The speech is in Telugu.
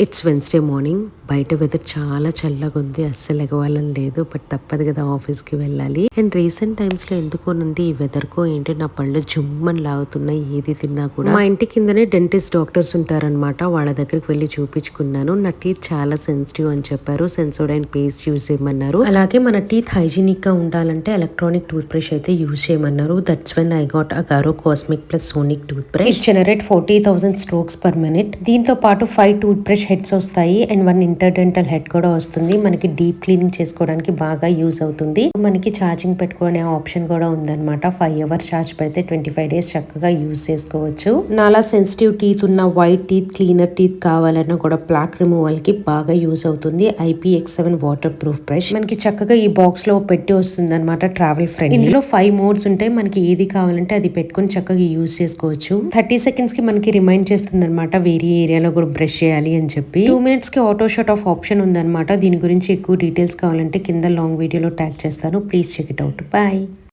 It's Wednesday morning. బయట వెదర్ చాలా చల్లగా ఉంది, అస్సలు ఎగవాలని లేదు. బట్ తప్పదు కదా, ఆఫీస్ కి వెళ్ళాలి. అండ్ రీసెంట్ టైమ్స్ లో ఎందుకోనండి ఈ వెదర్ కో ఏంటి నా పళ్ళు జుమ్మని లాగుతున్నాయి ఏది తిన్నా కూడా. మా ఇంటి కిందనే డెంటిస్ట్ డాక్టర్స్ ఉంటారనమాట, వాళ్ళ దగ్గరికి వెళ్ళి చూపించుకున్నాను. నా టీత్ చాలా సెన్సిటివ్ అని చెప్పారు. సెన్సోడైన్ పేస్ట్ యూజ్ చేయమన్నారు. అలాగే మన టీత్ హైజీనిక్ గా ఉండాలంటే ఎలక్ట్రానిక్ టూత్ బ్రష్ అయితే యూజ్ చేయమన్నారు. That's when I got Agaro cosmic plus sonic tooth brush. It generate 40,000 strokes per minute. దీంతో పాటు 5 టూత్ బ్రష్ హెడ్స్ వస్తాయి అండ్ 1 ఇంటర్డెంటల్ హెడ్ కూడా వస్తుంది. మనకి డీప్ క్లీనింగ్ చేసుకోవడానికి బాగా యూజ్ అవుతుంది. మనకి ఛార్జింగ్ పెట్టుకునే ఆప్షన్ కూడా ఉందన్నమాట. 5 hours ఛార్జ్ పెడితే 25 days చక్కగా యూజ్ చేసుకోవచ్చు. నాలా సెన్సిటివ్ టీత్ ఉన్న వైట్ టీత్ క్లీనర్ టీత్ కావాలన్నా కూడా ప్లాక్ రిమూవల్ కి బాగా యూజ్ అవుతుంది. IPX7 వాటర్ ప్రూఫ్ బ్రష్ మనకి చక్కగా ఈ బాక్స్ లో పెట్టి వస్తుంది అనమాట, ట్రావెల్ ఫ్రెండ్లీ. ఇందులో 5 మోడ్స్ ఉంటాయి. మనకి ఏది కావాలంటే అది పెట్టుకుని చక్కగా యూజ్ చేసుకోవచ్చు. 30 seconds కి మనకి రిమైండ్ చేస్తుంది అనమాట వేరే ఏరియాలో కూడా బ్రష్ చేయాలి అని చెప్పి. 2 minutes కి ఆటో షట్ ఆఫ్ ఆప్షన్ ఉందన్నమాట. దీని గురించి ఎక్కువ డీటెయిల్స్ కావాలంటే కింద లాంగ్ వీడియోలో ట్యాగ్ చేస్తాను, please check it out. Bye.